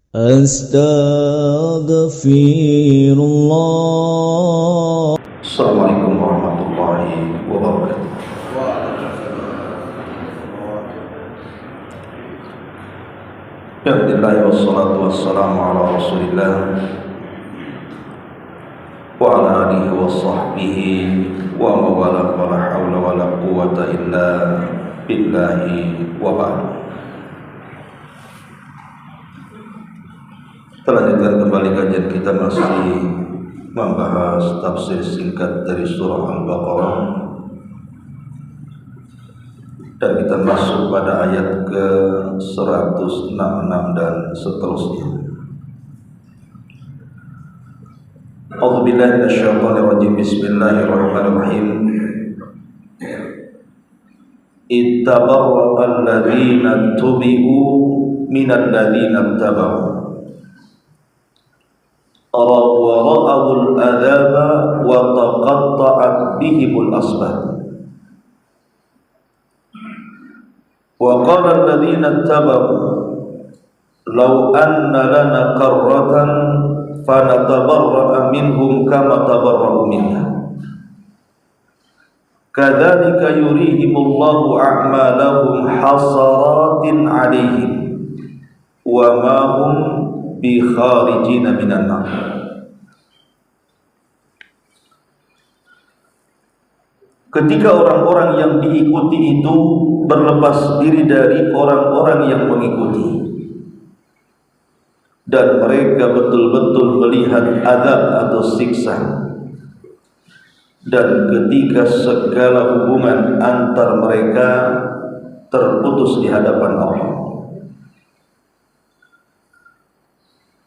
Astaghfirullah. Assalamualaikum warahmatullahi wabarakatuh. Alhamdulillah wassalatu wassalamu ala Rasulillah wa ala alihi wa sahbihi wa mawala wa la hawla wa la quwwata illa billahi wa ba'd. Kita lanjutkan kembali kajian kita, masih membahas tafsir singkat dari surah Al-Baqarah, dan kita masuk pada ayat ke 166 dan seterusnya. A'udzubillahi minasyaitonirrajim. Bismillahirrahmanirrahim. Ittabarra'a alladziina tubi'u minal ladziina ittaba'u wa ra'awul adzaba wa taqatta'at bihimul asbab. Wa qala alladziina ittaba'u law anna lana qarratan fanatabarra'a minhum kama tabarra'u minna kadzalika yurihimullahu a'malahum hasaratin 'alaihim wa ma hum bi kharijina minan nar. Ketika orang-orang yang diikuti itu berlepas diri dari orang-orang yang mengikuti, dan mereka betul-betul melihat azab atau siksa, dan ketika segala hubungan antar mereka terputus di hadapan Allah.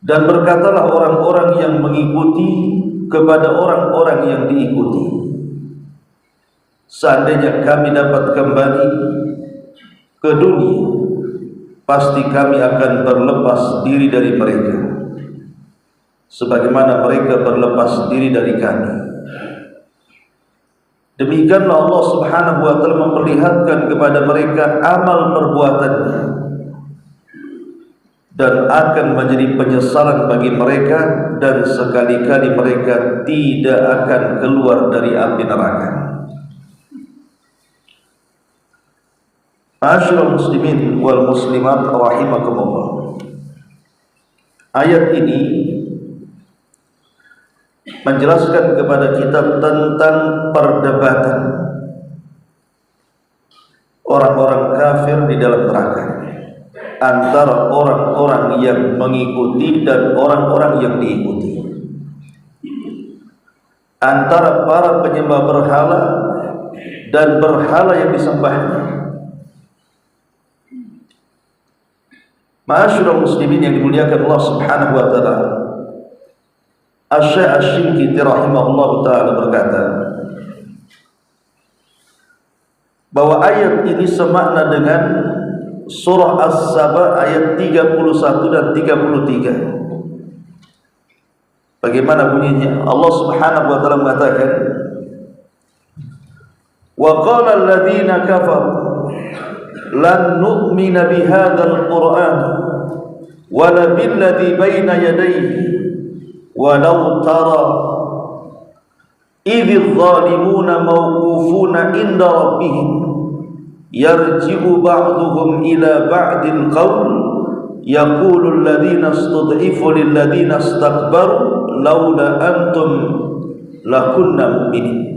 Dan berkatalah orang-orang yang mengikuti kepada orang-orang yang diikuti, seandainya kami dapat kembali ke dunia, pasti kami akan berlepas diri dari mereka, sebagaimana mereka berlepas diri dari kami. Demikianlah Allah Subhanahu wa ta'ala memperlihatkan kepada mereka amal perbuatannya, dan akan menjadi penyesalan bagi mereka, dan sekali-kali mereka tidak akan keluar dari api neraka. Ma'asyiral muslimin wal muslimat rahimakumullah. Ayat ini menjelaskan kepada kita tentang perdebatan orang-orang kafir di dalam neraka, antara orang-orang yang mengikuti dan orang-orang yang diikuti, antara para penyembah berhala dan berhala yang disembahnya. Ma'asyiral muslimin yang dimuliakan Allah Subhanahu wa ta'ala, Asy-Syaikh Asy-Syinkiti rahimahullahu ta'ala berkata bahwa ayat ini semakna dengan surah As-Saba ayat 31 dan 33. Bagaimana bunyinya? Allah Subhanahu wa ta'ala mengatakan, wa qala alladziina kafaru lan nu'mina bihadzal qur'an wala billadzi baina yadayhi walau tara idz zalimuna mawqufuna inda rabbihim yarji'u ba'duhum ila ba'dil qawl yaqulu alladziina istud'ifu lil ladziina istakbaru laula antum lakunna mu'minin.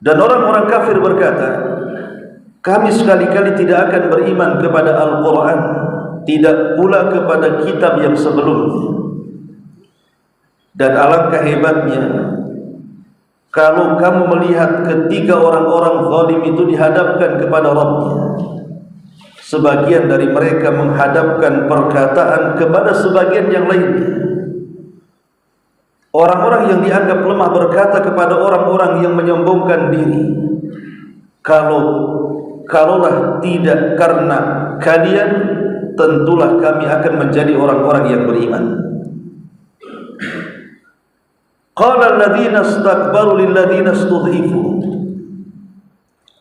Dan orang-orang kafir berkata, kami sekali-kali tidak akan beriman kepada Al-Quran, tidak pula kepada kitab yang sebelumnya. Dan alangkah hebatnya kalau kamu melihat ketika orang-orang zalim itu dihadapkan kepada Rabbnya, sebagian dari mereka menghadapkan perkataan kepada sebagian yang lainnya. Orang-orang yang dianggap lemah berkata kepada orang-orang yang menyombongkan diri, kalaulah tidak karena kalian, tentulah kami akan menjadi orang-orang yang beriman. Qala alladziina istakbaru lil ladziina istud'ifu.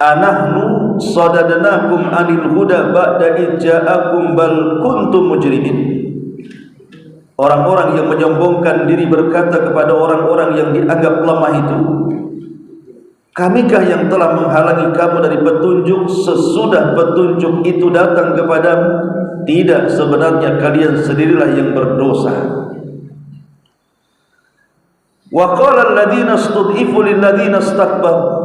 anahnu sadadnakum anil huda ba'da ija'akum bal kuntum mujrimin. Orang-orang yang menyombongkan diri berkata kepada orang-orang yang dianggap lemah itu, kamikah yang telah menghalangi kamu dari petunjuk sesudah petunjuk itu datang kepadamu? Tidak, sebenarnya kalian sendirilah yang berdosa. Wa qala alladhina istud'ifu lil ladzina istakbaru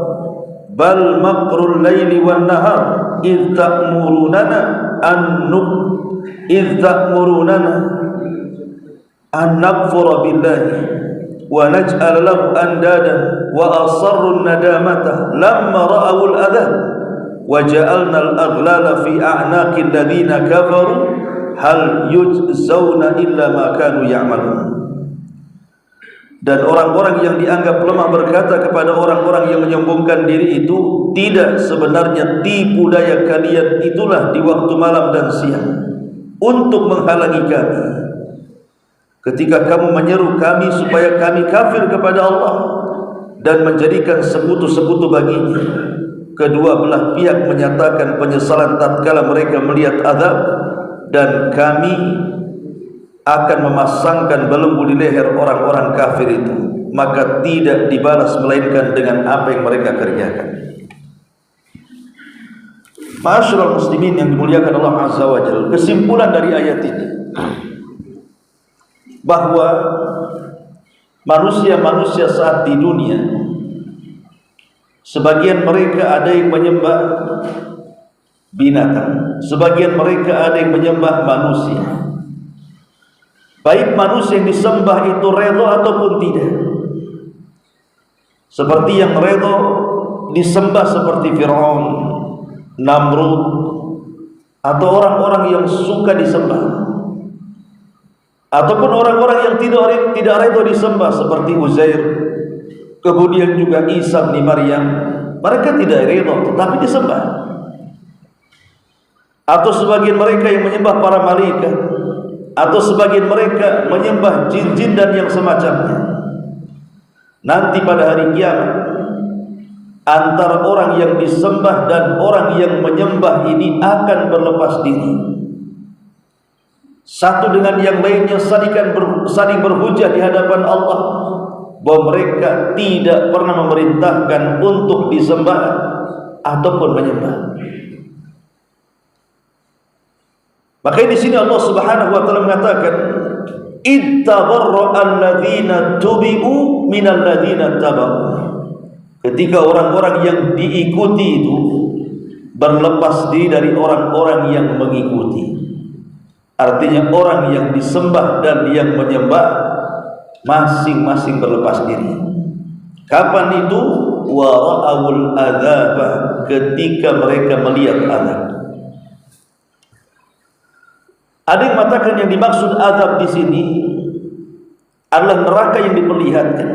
bal makrul laili wan nahar idh ta'murunana an nakfura billahi wa naj'al lahu andadan wa asarru an-nadamata lamma ra'aw al-adhab wa ja'alna al-aghlala fi a'naqi alladhina kafaru hal yujzauna illa ma kanu ya'malun. Dan orang-orang yang dianggap lemah berkata kepada orang-orang yang menyombongkan diri itu, tidak, sebenarnya tipu daya kalian itulah di waktu malam dan siang untuk menghalangi kami. Ketika kamu menyeru kami supaya kami kafir kepada Allah dan menjadikan sekutu-sekutu baginya, kedua belah pihak menyatakan penyesalan tatkala mereka melihat azab, dan kami akan memasangkan belenggu di leher orang-orang kafir itu, maka tidak dibalas melainkan dengan apa yang mereka kerjakan. Ma'asyiral muslimin yang dimuliakan Allah Azza wa Jalla, kesimpulan dari ayat ini bahwa manusia-manusia saat di dunia, sebagian mereka ada yang menyembah binatang, sebagian mereka ada yang menyembah manusia. Baik manusia yang disembah itu redha ataupun tidak, seperti yang redha disembah seperti Fir'aun, Namrud, atau orang-orang yang suka disembah, ataupun orang-orang yang tidak redha disembah seperti Uzair, kemudian juga Isa bin Maryam. Mereka tidak redha tetapi disembah. Atau sebagian mereka yang menyembah para malaikat, atau sebagian mereka menyembah jin-jin dan yang semacamnya. Nanti pada hari kiamat, antara orang yang disembah dan orang yang menyembah ini akan berlepas diri. Satu dengan yang lainnya saling berhujah di hadapan Allah bahwa mereka tidak pernah memerintahkan untuk disembah ataupun menyembah. Maka di sini Allah Subhanahu wa taala mengatakan, ittabarra alladzina tubi'u minal ladzina tabau. Ketika orang-orang yang diikuti itu berlepas diri dari orang-orang yang mengikuti. Artinya orang yang disembah dan yang menyembah masing-masing berlepas diri. Kapan itu? Wa ra'awul adzaba, ketika mereka melihat azab. Ada yang mengatakan yang dimaksud azab di sini adalah neraka yang diperlihatkan.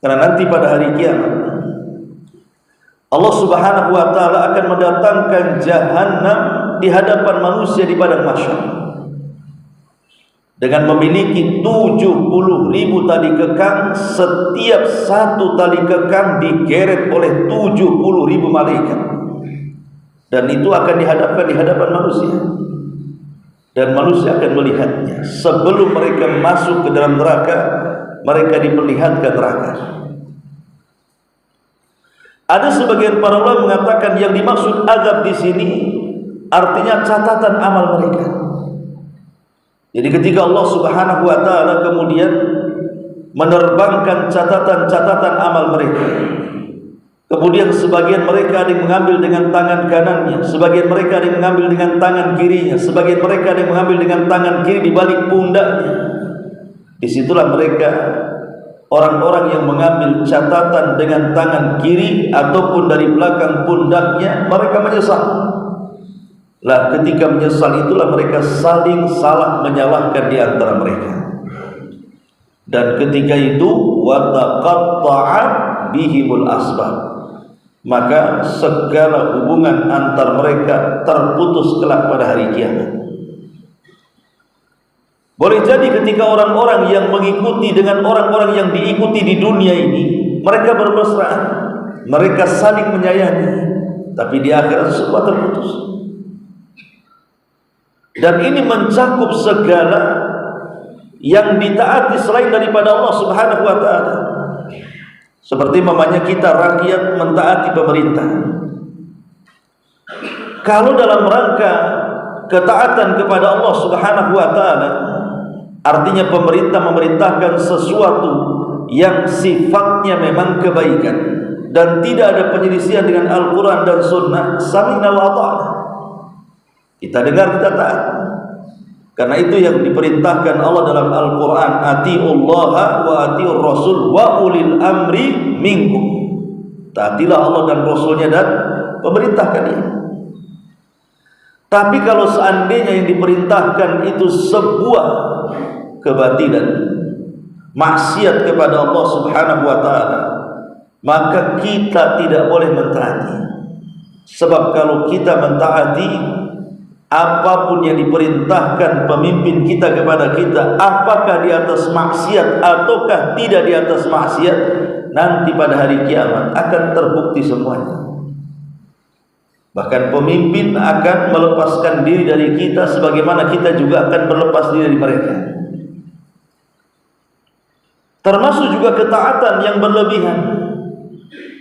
Karena nanti pada hari kiamat Allah Subhanahu wa taala akan mendatangkan jahanam di hadapan manusia di padang mahsyar dengan memiliki 70.000 tali kekang. Setiap satu tali kekang digeret oleh 70.000 malaikat, dan itu akan dihadapkan di hadapan manusia, dan manusia akan melihatnya. Sebelum mereka masuk ke dalam neraka, mereka diperlihatkan neraka. Ada sebagian para ulama mengatakan yang dimaksud azab di sini artinya catatan amal mereka. Jadi ketika Allah Subhanahu wa taala kemudian menerbangkan catatan-catatan amal mereka, kemudian sebagian mereka ada yang mengambil dengan tangan kanannya, sebagian mereka ada yang mengambil dengan tangan kirinya, sebagian mereka ada yang mengambil dengan tangan kiri di balik pundaknya. Disitulah mereka, orang-orang yang mengambil catatan dengan tangan kiri ataupun dari belakang pundaknya, mereka menyesal. Lah ketika menyesal itulah mereka saling salah menyalahkan di antara mereka. Dan ketika itu wa taqatta'at bihimul asbab, maka segala hubungan antar mereka terputus kelak pada hari kiamat. Boleh jadi ketika orang-orang yang mengikuti dengan orang-orang yang diikuti di dunia ini, mereka bermesraan, mereka saling menyayangi, tapi di akhirat semua terputus. Dan ini mencakup segala yang ditaati selain daripada Allah Subhanahu wa taala. Seperti mamanya kita rakyat mentaati pemerintah. Kalau dalam rangka ketaatan kepada Allah Subhanahu wa taala, artinya pemerintah memerintahkan sesuatu yang sifatnya memang kebaikan dan tidak ada penyelisihan dengan Al-Quran dan Sunnah, sami'na wa ata'na. Kita dengar, kita taat. Karena itu yang diperintahkan Allah dalam Al-Quran, atiullaha wa atiur rasul wa ulil amri minkum. Taatilah Allah dan Rasulnya dan pemerintah kalian. Tapi kalau seandainya yang diperintahkan itu sebuah kebatilan, maksiat kepada Allah Subhanahu wa taala, maka kita tidak boleh mentaati. Sebab kalau kita mentaati apapun yang diperintahkan pemimpin kita kepada kita, apakah di atas maksiat ataukah tidak di atas maksiat, nanti pada hari kiamat akan terbukti semuanya. Bahkan pemimpin akan melepaskan diri dari kita, sebagaimana kita juga akan berlepas diri dari mereka. Termasuk juga ketaatan yang berlebihan.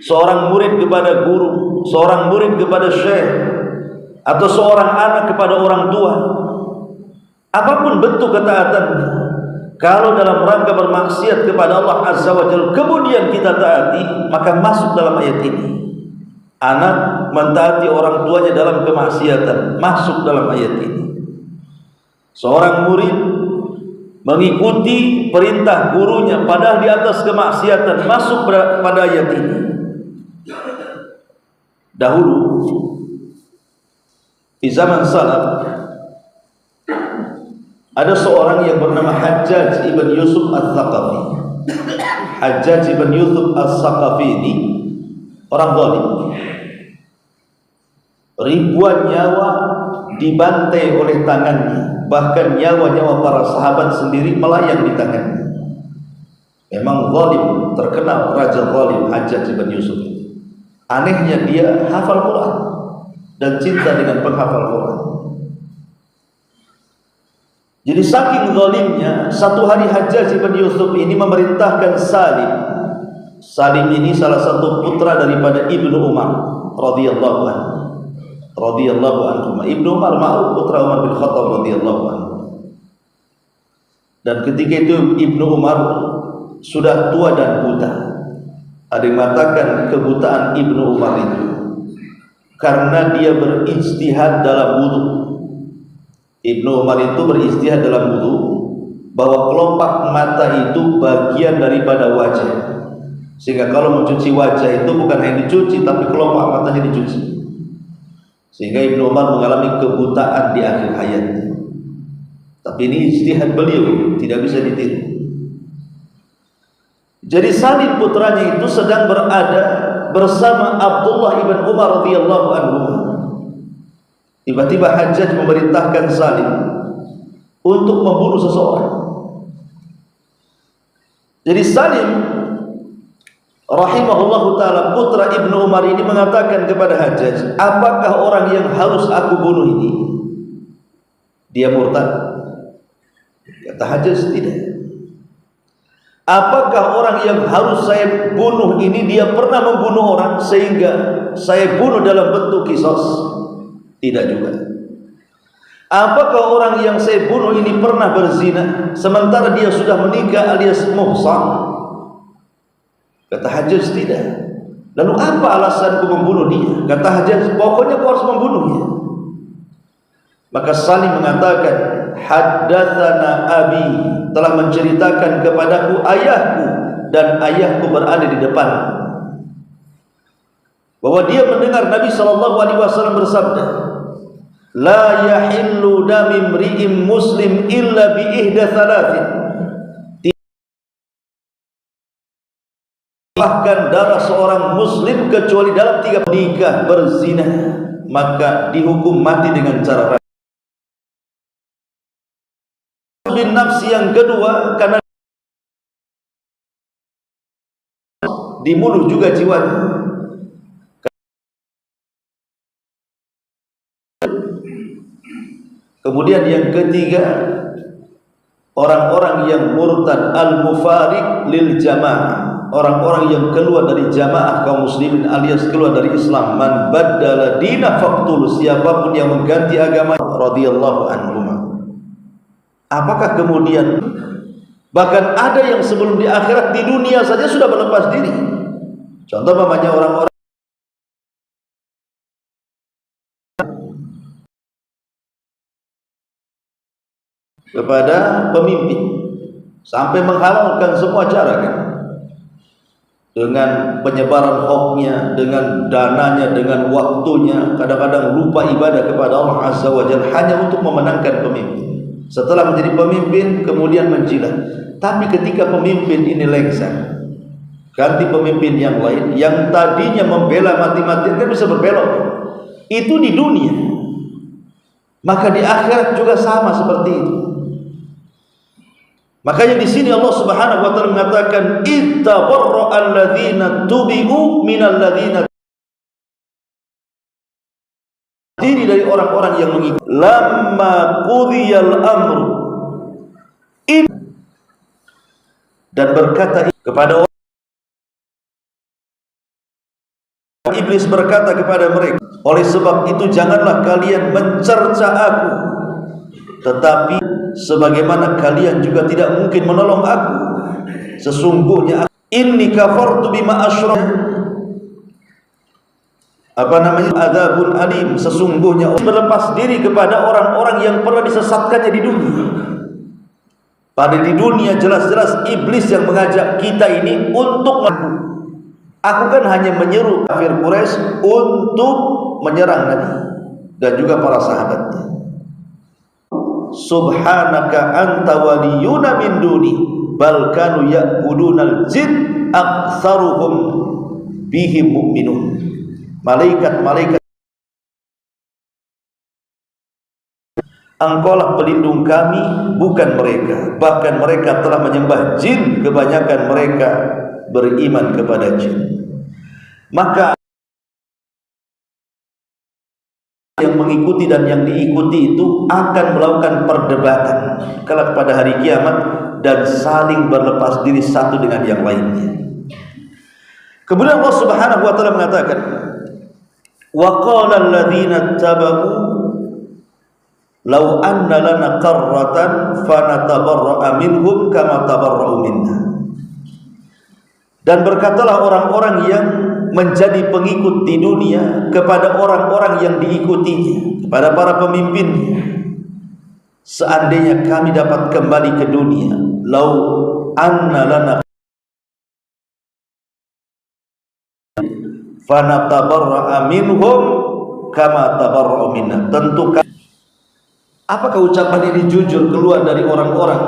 Seorang murid kepada guru, seorang murid kepada syekh, atau seorang anak kepada orang tua, apapun bentuk ketaatannya, kalau dalam rangka bermaksiat kepada Allah Azza wa Jalla kemudian kita taati, maka masuk dalam ayat ini. Anak mentaati orang tuanya dalam kemaksiatan, masuk dalam ayat ini. Seorang murid mengikuti perintah gurunya padahal di atas kemaksiatan, masuk pada ayat ini. Dahulu di zaman salaf ada seorang yang bernama Hajjaj ibn Yusuf Al-Thaqafi. Hajjaj ibn Yusuf Al-Thaqafi ini orang zalim. Ribuan nyawa dibantai oleh tangannya, bahkan nyawa-nyawa para sahabat sendiri melayang di tangannya. Memang zalim, terkenal raja zalim Hajjaj ibn Yusuf. Anehnya dia hafal Quran dan cinta dengan penghafal Quran. Jadi saking zalimnya, satu hari Hajjaj ibn Yusuf ini memerintahkan Salim. Salim ini salah satu putra daripada Ibnu Umar radhiyallahu anhu. Radhiyallahu anhu. Ibnu Umar ma'ruf putra Umar bin Khattab radhiyallahu anhu. Dan ketika itu Ibnu Umar sudah tua dan buta. Ada yang mengatakan kebutaan Ibnu Umar itu karena dia berijtihad dalam wudu. Ibnu Umar itu berijtihad dalam wudu bahwa kelopak mata itu bagian daripada wajah, sehingga kalau mencuci wajah itu bukan hanya dicuci tapi kelopak matanya dicuci. Sehingga Ibnu Umar mengalami kebutaan di akhir hayatnya. Tapi ini ijtihad beliau, tidak bisa ditiru. Jadi Salim putranya itu sedang berada bersama Abdullah ibn Umar radhiyallahu anhu. Tiba-tiba Hajjaj memerintahkan Salim untuk membunuh seseorang. Jadi Salim rahimahullahu ta'ala putra Ibnu Umar ini mengatakan kepada Hajjaj, apakah orang yang harus aku bunuh ini dia murtad? Kata Hajjaj, tidak. Apakah orang yang harus saya bunuh ini dia pernah membunuh orang sehingga saya bunuh dalam bentuk qisas? Tidak juga. Apakah orang yang saya bunuh ini pernah berzina sementara dia sudah menikah alias muhsan? Kata Hajjaj, tidak. Lalu apa alasanku membunuh dia? Kata Hajjaj, pokoknya kau harus membunuhnya. Maka Salim mengatakan, haddatsana abi, telah menceritakan kepadaku ayahku, dan ayahku berada di depan, bahwa dia mendengar Nabi SAW bersabda, la yahillu dami mri'in muslim illa bi ihda thalathin, bahkan darah seorang muslim kecuali dalam 3 nikah berzina, maka dihukum mati dengan cara bin nafsi. Yang kedua, karena dibunuh juga jiwanya. Kemudian yang ketiga, orang-orang yang murtad al-mufariq lil jamaah, orang-orang yang keluar dari jamaah kaum muslimin alias keluar dari Islam. Man baddala dina faqtul, siapapun yang mengganti agama, radhiyallahu anhum. Apakah kemudian bahkan ada yang sebelum di akhirat, di dunia saja sudah berlepas diri? Contoh namanya orang-orang kepada pemimpin sampai menghalalkan semua cara, kan? Dengan penyebaran hoaxnya, dengan dananya, dengan waktunya, kadang-kadang lupa ibadah kepada Allah Azza wa Jalla hanya untuk memenangkan pemimpin. Setelah menjadi pemimpin kemudian menjilat. Tapi ketika pemimpin ini lengser, ganti pemimpin yang lain, yang tadinya membela mati-matian kan bisa berbelok. Itu di dunia. Maka di akhirat juga sama seperti itu. Makanya di sini Allah Subhanahu wa taala mengatakan ittabarra alladzina tubi'u minal ladzina, diri dari orang-orang yang mengikuti. Lamma qudiyal amru, dan berkata kepada orang, iblis berkata kepada mereka, oleh sebab itu janganlah kalian mencerca aku, tetapi sebagaimana kalian juga tidak mungkin menolong aku. Sesungguhnya inni kafartu bima asyrak, adzabun alim, sesungguhnya berlepas diri kepada orang-orang yang pernah disesatkannya di dunia. Pada di dunia jelas-jelas iblis yang mengajak kita ini untuk aku kan hanya menyeru kafir Quraisy untuk menyerang Nabi dan juga para sahabatnya. Subhanaka anta waliyuna min duni bal kanu ya'budunal jin aktsaruhum bihim mu'minun. Malaikat-malaikat, Engkaulah pelindung kami, bukan mereka. Bahkan mereka telah menyembah jin, kebanyakan mereka beriman kepada jin. Maka yang mengikuti dan yang diikuti itu akan melakukan perdebatan kelak pada hari kiamat dan saling berlepas diri satu dengan yang lainnya. Kemudian Allah Subhanahu wa taala mengatakan, wa qala alladziina tabau law anna lana qarratan fanatabarra'a minhum kama tabarra'u minna. Dan berkatalah orang-orang yang menjadi pengikut di dunia kepada orang-orang yang diikutinya, kepada para pemimpinnya, seandainya kami dapat kembali ke dunia, law anna lana fanatabarra'a minhum kama tabarra'u minna. Tentu. Apakah ucapan ini jujur keluar dari orang-orang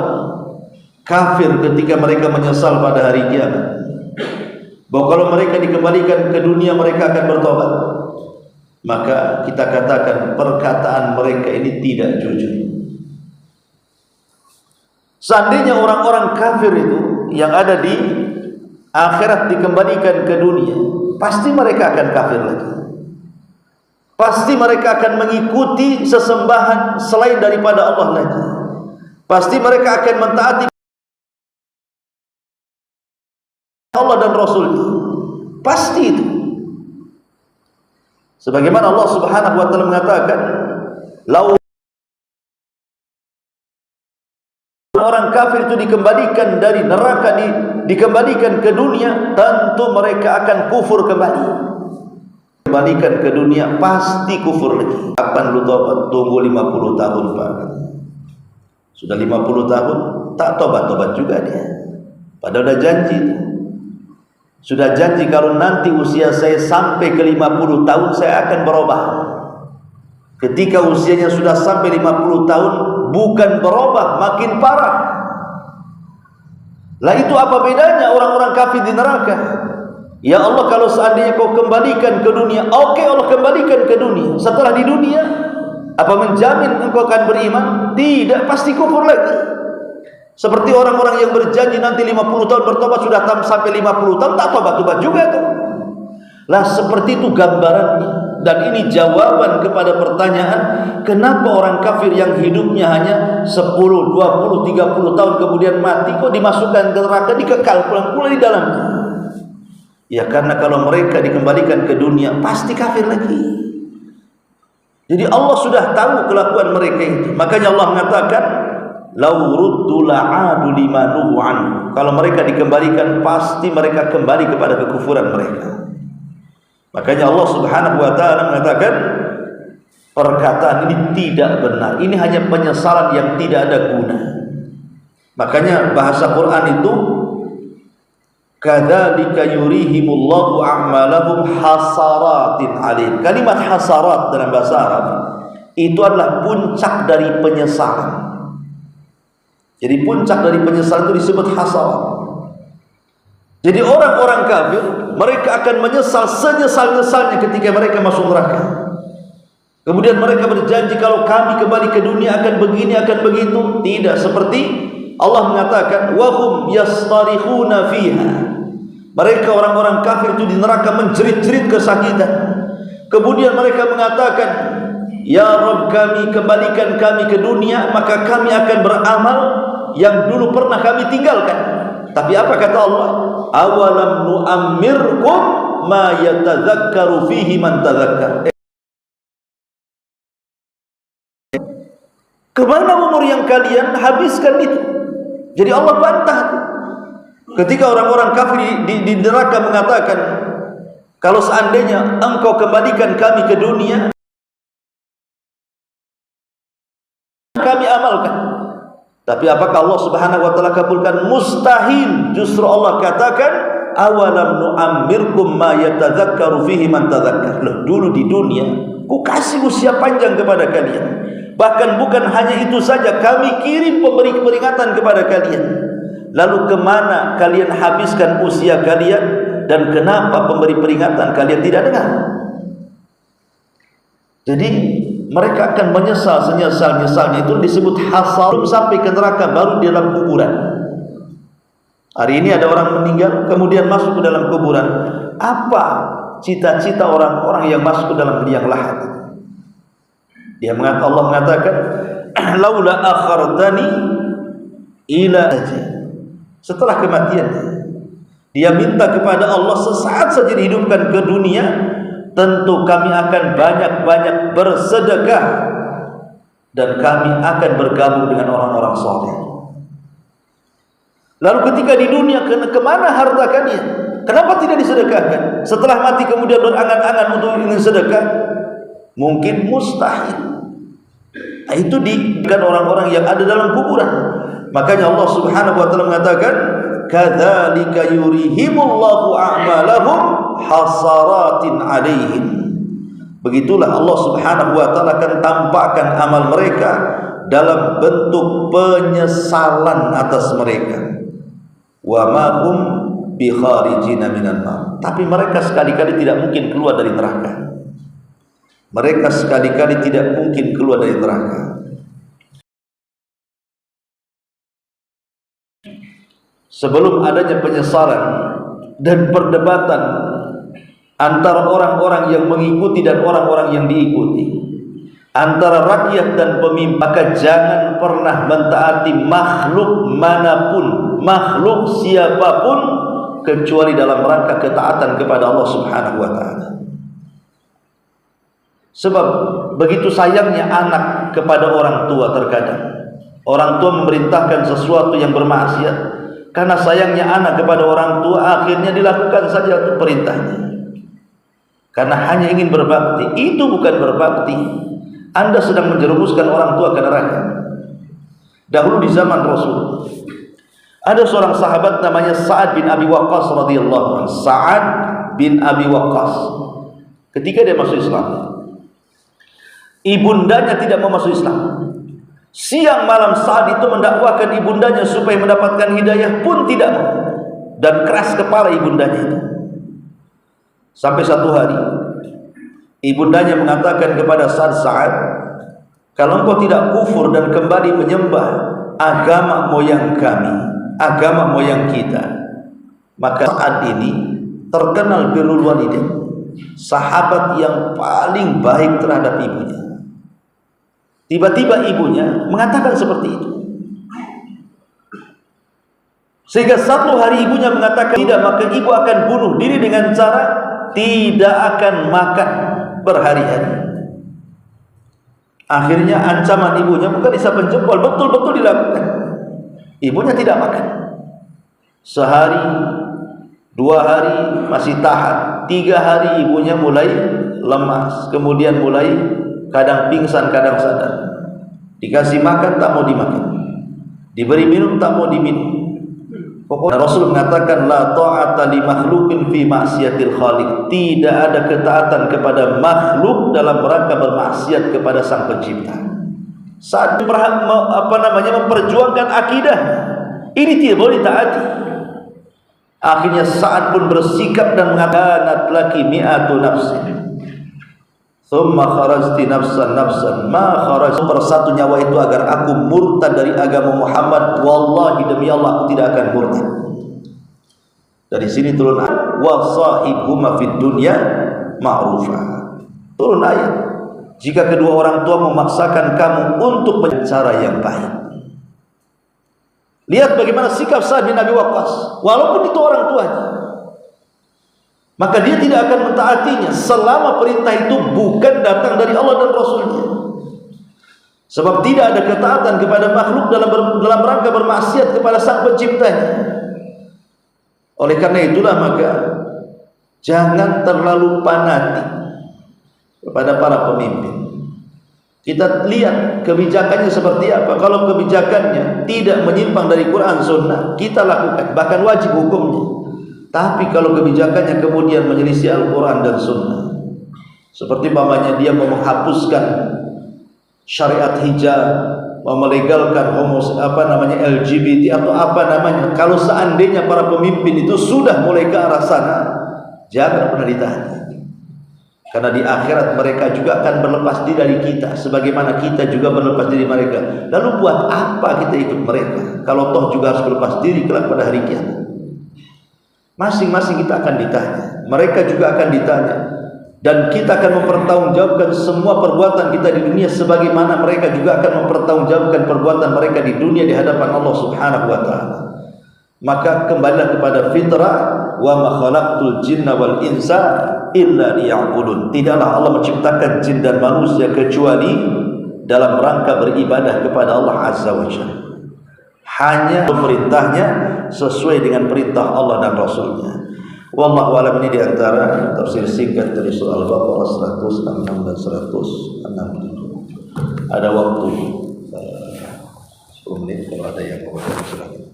kafir ketika mereka menyesal pada hari kiamat, bahwa kalau mereka dikembalikan ke dunia mereka akan bertobat? Maka kita katakan perkataan mereka ini tidak jujur. Seandainya orang-orang kafir itu yang ada di akhirat dikembalikan ke dunia, pasti mereka akan kafir lagi. Pasti mereka akan mengikuti sesembahan selain daripada Allah lagi. Pasti mereka akan mentaati Allah dan Rasul-Nya. Pasti itu. Sebagaimana Allah Subhanahu wa taala mengatakan, "Lau orang kafir itu dikembalikan dari neraka dikembalikan ke dunia, tentu mereka akan kufur kembali." Kembalikan ke dunia pasti kufur lagi. Kapan lu tobat? Tunggu 50 tahun, Pak. Sudah 50 tahun tak tobat-tobat juga dia. Padahal udah janji itu. Sudah janji kalau nanti usia saya sampai ke 50 tahun saya akan berubah. Ketika usianya sudah sampai 50 tahun bukan berubah, makin parah. Lah itu apa bedanya orang-orang kafir di neraka? Ya Allah, kalau seandainya kau kembalikan ke dunia, oke, Allah kembalikan ke dunia. Setelah di dunia, apa menjamin engkau akan beriman? Tidak, pasti kufur lagi. Seperti orang-orang yang berjanji nanti 50 tahun bertobat, sudah sampai 50 tahun tak tobat-tobat juga tuh. Lah seperti itu gambarannya. Dan ini jawaban kepada pertanyaan, kenapa orang kafir yang hidupnya hanya 10, 20, 30 tahun kemudian mati, kok dimasukkan ke neraka, dikekal pulang-pulang di dalamnya? Ya karena kalau mereka dikembalikan ke dunia pasti kafir lagi. Jadi Allah sudah tahu kelakuan mereka itu. Makanya Allah mengatakan, "Lau ruddu la'adu lima nuhu anhu." Kalau mereka dikembalikan pasti mereka kembali kepada kekufuran mereka. Makanya Allah Subhanahu wa taala mengatakan perkataan ini tidak benar. Ini hanya penyesalan yang tidak ada guna. Makanya bahasa Quran itu kadzalika yurihimullahu a'malahum hasaratin alim. Kalimat hasarat dalam bahasa Arab itu adalah puncak dari penyesalan. Jadi puncak dari penyesalan itu disebut hasarat. Jadi orang-orang kafir mereka akan menyesal senyesal-nyesalnya ketika mereka masuk neraka. Kemudian mereka berjanji kalau kami kembali ke dunia akan begini, akan begitu. Tidak seperti Allah mengatakan wahum yastarihuna fiha. Mereka orang-orang kafir itu di neraka menjerit-jerit kesakitan. Kemudian mereka mengatakan, ya Rabb kami, kembalikan kami ke dunia, maka kami akan beramal yang dulu pernah kami tinggalkan. Tapi apa kata Allah? Awalam nu'ammirkum ma yatadzakkaru fihi man tadzakkar. Kemana umur yang kalian habiskan itu? Jadi Allah bantah. Ketika orang-orang kafir di neraka mengatakan, kalau seandainya engkau kembalikan kami ke dunia, kami amalkan. Tapi apakah Allah Subhanahu wa taala kabulkan? Mustahil. Justru Allah katakan awalam nu'ammirkum ma yatadzakkaru fihi man tadzakkar. Loh, dulu di dunia ku kasih usia panjang kepada kalian. Bahkan bukan hanya itu saja, kami kirim pemberi peringatan kepada kalian. Lalu kemana kalian habiskan usia kalian? Dan kenapa pemberi peringatan kalian tidak dengar? Jadi mereka akan menyesal senyesal-nyesalnya. Itu disebut hasar. Belum sampai ke neraka, baru di dalam kuburan. Hari ini ada orang meninggal kemudian masuk ke dalam kuburan. Apa cita-cita orang-orang yang masuk ke dalam liang lahat? Dia mengatakan, Allah mengatakan, laula akhartani ila ajal. Setelah kematian dia minta kepada Allah, sesaat saja dihidupkan ke dunia, tentu kami akan banyak-banyak bersedekah dan kami akan bergabung dengan orang-orang saleh. Lalu ketika di dunia, kemana harta kalian? Kenapa tidak disedekahkan? Setelah mati kemudian berangan-angan untuk ingin sedekah? Mungkin mustahil. Nah, itu diberikan orang-orang yang ada dalam kuburan. Makanya Allah Subhanahu wa taala mengatakan, kadzalika yurihimullahu a'malahum hasaratin 'alaihim. Begitulah Allah Subhanahu wa taala akan tampakkan amal mereka dalam bentuk penyesalan atas mereka. Wa ma hum bi kharijina minan nar. Tapi mereka sekali-kali tidak mungkin keluar dari neraka. Mereka sekali-kali tidak mungkin keluar dari neraka. Sebelum adanya penyesalan dan perdebatan antara orang-orang yang mengikuti dan orang-orang yang diikuti, antara rakyat dan pemimpin, maka jangan pernah mentaati makhluk manapun, makhluk siapapun, kecuali dalam rangka ketaatan kepada Allah Subhanahu wa taala. Sebab begitu sayangnya anak kepada orang tua, terkadang orang tua memerintahkan sesuatu yang bermaksiat, karena sayangnya anak kepada orang tua, akhirnya dilakukan saja untuk perintahnya. Karena hanya ingin berbakti. Itu bukan berbakti. Anda sedang menjerumuskan orang tua ke neraka. Dahulu di zaman Rasul, ada seorang sahabat namanya Sa'ad bin Abi Waqqas radhiyallahu anhu. Sa'ad bin Abi Waqqas, ketika dia masuk Islam, ibundanya tidak mau masuk Islam. Siang malam Sa'ad itu mendakwakan ibundanya supaya mendapatkan hidayah, pun tidak mau. Dan keras kepala ibundanya itu. Sampai satu hari ibundanya mengatakan kepada Sa'ad, kalau engkau tidak kufur dan kembali menyembah agama moyang kami, agama moyang kita, maka Sa'ad ini terkenal birrul walidain, sahabat yang paling baik terhadap ibunya. Tiba-tiba ibunya mengatakan seperti itu. Sehingga satu hari ibunya mengatakan tidak, maka ibu akan bunuh diri dengan cara tidak akan makan berhari-hari. Akhirnya ancaman ibunya bukan isapan jempol, betul-betul dilakukan. Ibunya tidak makan. Sehari, 2 hari masih tahan, 3 hari ibunya mulai lemas, kemudian mulai kadang pingsan, kadang sadar. Dikasih makan tak mau dimakan, diberi minum tak mau diminum. Pokoknya Rasul mengatakan la ta'ata li makhluqin fi ma'siyatil khaliq. Tidak ada ketaatan kepada makhluk dalam rangka bermaksiat kepada Sang Pencipta. Saat memperjuangkan akidah, ini tidak boleh ditaati. Akhirnya Sa'ad pun bersikap dan mengatakan laki mi'atu nafsin. Thumma kharajti nafsan ma kharaj. Persatu nyawa itu agar aku murtad dari agama Muhammad. Wallahi demi Allah aku tidak akan murtad. Dari sini turun ayat wa sahibhuma fid dunya ma'rufa. Turun ayat, jika kedua orang tua memaksakan kamu untuk cara yang baik. Lihat bagaimana sikap Sa'ad bin Abi Waqqas, walaupun itu orang tuanya, maka dia tidak akan mentaatinya selama perintah itu bukan datang dari Allah dan Rasulnya. Sebab tidak ada ketaatan kepada makhluk dalam rangka bermaksiat kepada Sang Penciptanya. Oleh karena itulah maka jangan terlalu fanatik kepada para pemimpin. Kita lihat kebijakannya seperti apa. Kalau kebijakannya tidak menyimpang dari Quran Sunnah, kita lakukan, bahkan wajib hukumnya. Tapi kalau kebijakannya kemudian menyelisih Al-Quran dan Sunnah, seperti umpamanya dia mau menghapuskan syariat hijab, mau melegalkan LGBT atau apa namanya, kalau seandainya para pemimpin itu sudah mulai ke arah sana, jangan pernah ditahan. Karena di akhirat mereka juga akan berlepas diri dari kita, sebagaimana kita juga berlepas diri mereka. Lalu buat apa kita ikut mereka kalau toh juga harus berlepas diri kelak pada hari kiamat? Masing-masing kita akan ditanya, mereka juga akan ditanya, dan kita akan mempertanggungjawabkan semua perbuatan kita di dunia sebagaimana mereka juga akan mempertanggungjawabkan perbuatan mereka di dunia di hadapan Allah Subhanahu wa taala. Maka kembalilah kepada fitrah, wa ma khalaqtul jinna wal insa illa liya'budun. Tidaklah Allah menciptakan jin dan manusia kecuali dalam rangka beribadah kepada Allah Azza wa Jalla. Hanya perintahnya sesuai dengan perintah Allah dan Rasulnya. Wallahu a'lam. Ini diantara tafsir singkat dari surah Al-Baqarah 106 dan 167. Ada waktu 10 menit kalau ada yang mau silakan.